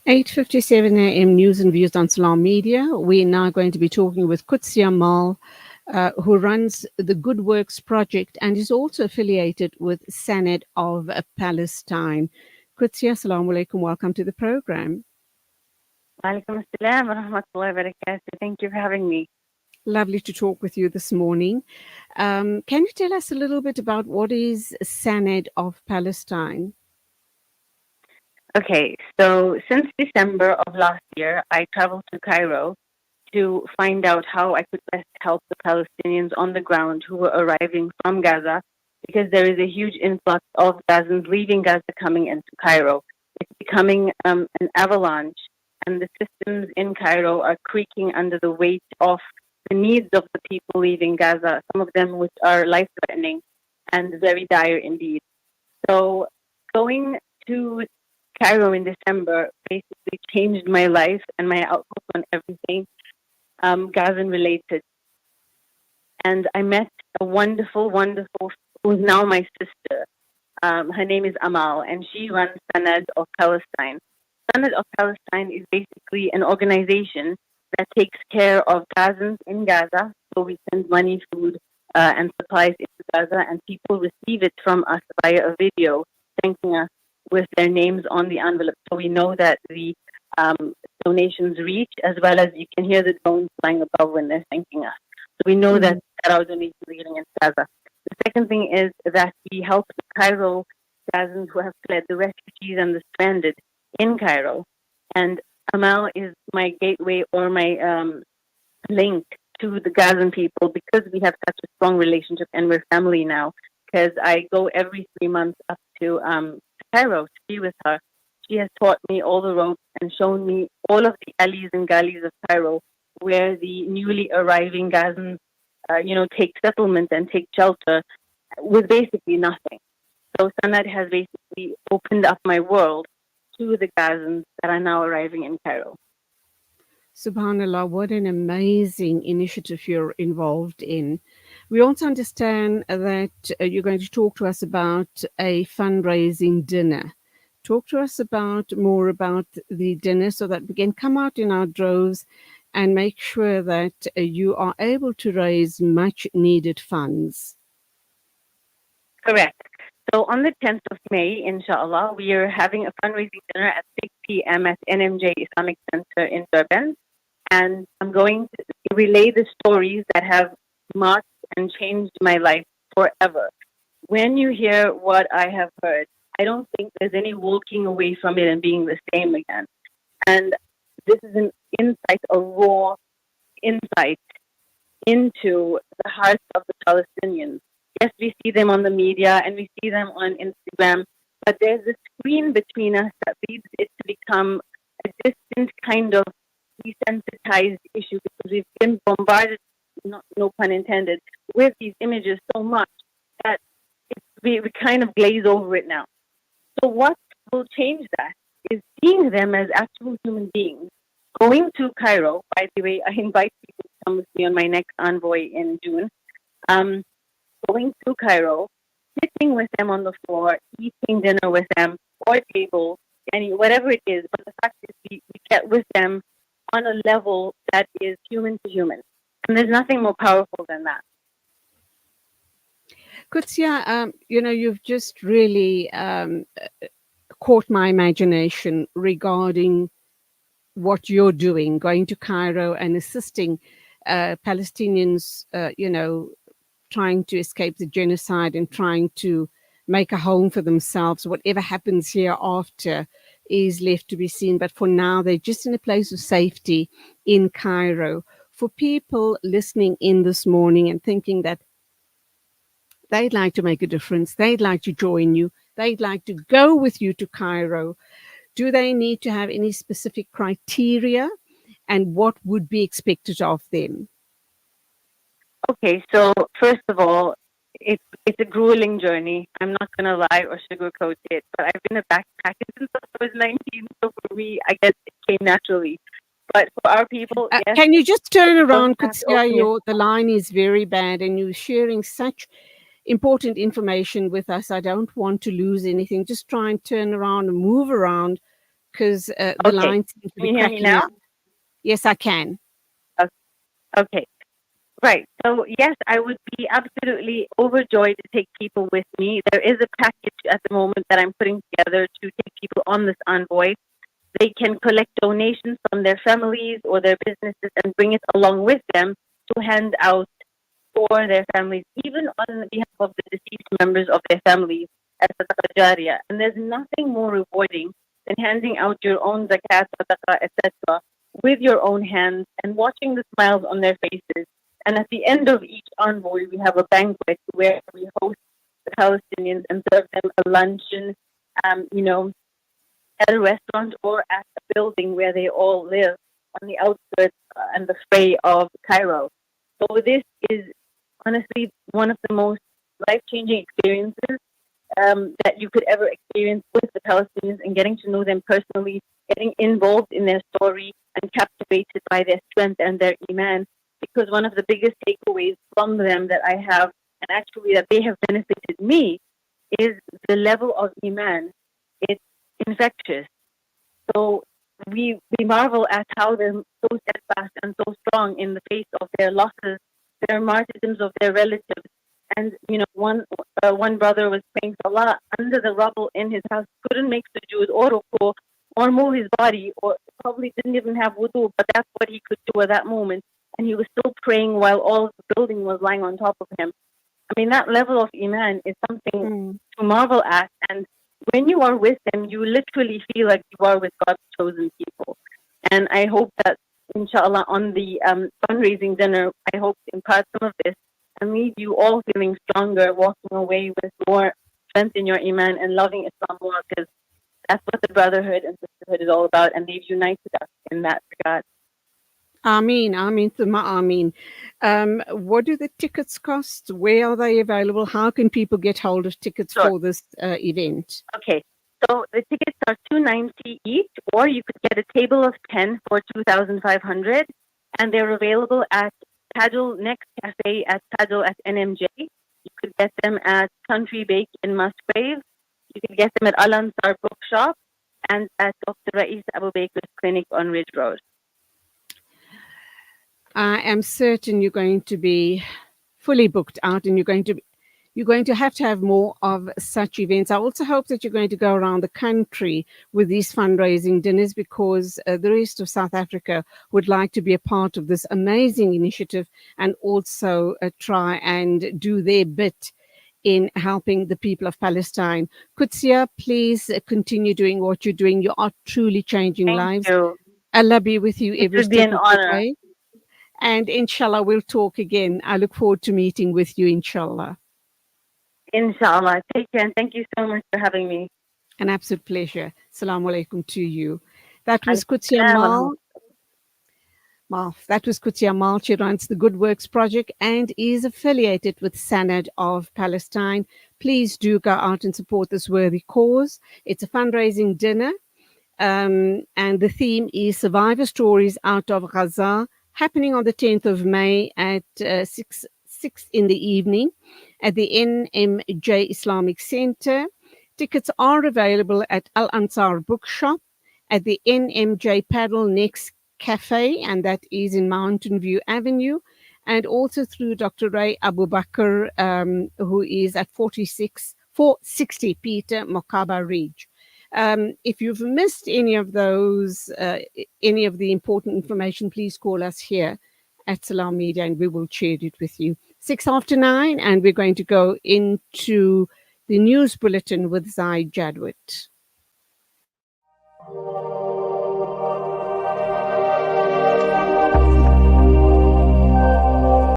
8:57 a.m. news and views on Salam Media. We're now going to be talking with Qudsi Mal, who runs the Good Works Project and is also affiliated with Sanad of Palestine. Qudsi, assalamu alaikum. Welcome to the program. Walaikum assalam wa rahmatullahi wa barakatuh. Thank you for having me. Lovely to talk with you this morning. Can you tell us a little bit about what is Sanad of Palestine? Okay, so since December of last year, I traveled to Cairo to find out how I could best help the Palestinians on the ground who were arriving from Gaza, because there is a huge influx of Gazans leaving Gaza coming into Cairo. It's becoming an avalanche, and the systems in Cairo are creaking under the weight of the needs of the people leaving Gaza, some of them which are life-threatening and very dire indeed. So going to Cairo in December basically changed my life and my outlook on everything Gazan related. And I met a wonderful, who's now my sister. Her name is Amal, and she runs Sanad of Palestine. Sanad of Palestine is basically an organization that takes care of Gazans in Gaza. So we send money, food, and supplies into Gaza, and people receive it from us via a video, thanking us with their names on the envelope. So we know that the donations reach, as well as you can hear the drones flying above when they're thanking us. So we know that our donations are getting into Gaza. The second thing is that we help the Cairo Gazans who have fled, the refugees and the stranded in Cairo. And Amal is my gateway or my link to the Gazan people, because we have such a strong relationship and we're family now, because I go every 3 months up to Cairo to be with her. She has taught me all the ropes and shown me all of the alleys and gullies of Cairo where the newly arriving Gazans, take settlement and take shelter with basically nothing. So Sanad has basically opened up my world to the Gazans that are now arriving in Cairo. Subhanallah, what an amazing initiative you're involved in. We also understand that you're going to talk to us about a fundraising dinner. Talk to us more about the dinner so that we can come out in our droves and make sure that you are able to raise much needed funds. Correct. So on the 10th of May, inshallah, we are having a fundraising dinner at 6 p.m. at NMJ Islamic Center in Durban. And I'm going to relay the stories that have marked and changed my life forever. When you hear what I have heard, I don't think there's any walking away from it and being the same again. And this is an insight, a raw insight into the hearts of the Palestinians. Yes, we see them on the media and we see them on Instagram, but there's a screen between us that leads it to become a distant kind of desensitized issue, because we've been bombarded, no pun intended, with these images so much that we kind of glaze over it now. So what will change that is seeing them as actual human beings. Going to Cairo, by the way, I invite people to come with me on my next envoy in June. Going to Cairo, sitting with them on the floor, eating dinner with them, or table, and whatever it is. But the fact is, we get with them on a level that is human to human. And there's nothing more powerful than that. Qudsi, you've just really caught my imagination regarding what you're doing, going to Cairo and assisting Palestinians, trying to escape the genocide and trying to make a home for themselves. Whatever happens hereafter is left to be seen. But for now, they're just in a place of safety in Cairo. For people listening in this morning and thinking that they'd like to make a difference, they'd like to join you, they'd like to go with you to Cairo, do they need to have any specific criteria, and what would be expected of them? Okay, so first of all, it's a grueling journey. I'm not going to lie or sugarcoat it, but I've been a backpacker since I was 19, so for me, I guess it came naturally. But for our people, yes. Can you just turn around, Qudsi? The line is very bad, and you're sharing such important information with us. I don't want to lose anything. Just try and turn around and move around because the Okay. line seems to Can be you hear me cracking now? up. Yes, I can. Okay. Right. So yes, I would be absolutely overjoyed to take people with me. There is a package at the moment that I'm putting together to take people on this envoy. They can collect donations from their families or their businesses and bring it along with them to hand out for their families, even on behalf of the deceased members of their families as sadaqah jariyah. And there's nothing more rewarding than handing out your own zakat, sadaqah, etc., with your own hands and watching the smiles on their faces. And at the end of each envoy, we have a banquet where we host the Palestinians and serve them a luncheon, you know, at a restaurant or at a building where they all live on the outskirts and the fray of Cairo. So this is honestly one of the most life-changing experiences that you could ever experience with the Palestinians, and getting to know them personally, getting involved in their story and captivated by their strength and their iman. Because one of the biggest takeaways from them that I have, and actually that they have benefited me, is the level of iman. It's infectious. So we marvel at how they're so steadfast and so strong in the face of their losses, their martyrdoms of their relatives. And you know, one brother was praying for Allah under the rubble in his house, couldn't make sujood or ruku or move his body, or probably didn't even have wudu, but that's what he could do at that moment. And he was still praying while all of the building was lying on top of him. I mean, that level of iman is something Mm. to marvel at. And when you are with them, you literally feel like you are with God's chosen people. And I hope that, inshallah, on the fundraising dinner, I hope to impart some of this and leave you all feeling stronger, walking away with more strength in your iman and loving Islam more, because that's what the brotherhood and sisterhood is all about. And they've united us in that regard. Ameen, Ameen, Thumma Ameen. What do the tickets cost? Where are they available? How can people get hold of tickets Sure. for this event? Okay. So the tickets are $290 each, or you could get a table of 10 for 2,500, and they're available at Tajul Next Cafe at Tajul at NMJ. You could get them at Country Bake in Musgrave. You could get them at Al Ansar Bookshop and at Dr. Rais Abu Baker's clinic on Ridge Road. I am certain you're going to be fully booked out, and you're going to have more of such events. I also hope that you're going to go around the country with these fundraising dinners, because the rest of South Africa would like to be a part of this amazing initiative and also try and do their bit in helping the people of Palestine. Kutsia, please continue doing what you're doing. You are truly changing Thank lives. you. Allah be with you It every would be step an of the honor. way. And inshallah, we'll talk again. I look forward to meeting with you, inshallah. Inshallah. Take care, and thank you so much for having me. An absolute pleasure. Assalamu alaikum to you. That was Alaikum Kutsia salam. Mal. That was Kutsia Mal. She runs the Good Works Project and is affiliated with Sanad of Palestine. Please do go out and support this worthy cause. It's a fundraising dinner, and the theme is Survivor Stories Out of Gaza, happening on the 10th of May at 6 in the evening at the NMJ Islamic Center. Tickets are available at Al Ansar Bookshop, at the NMJ Paddle Next Cafe, and that is in Mountain View Avenue, and also through Dr. Ray Abu Bakr, who is at 460 Peter Mokaba Ridge. If you've missed any of those, any of the important information, please call us here at Salam Media and we will share it with you. 9:06, and we're going to go into the news bulletin with Zai Jadwit.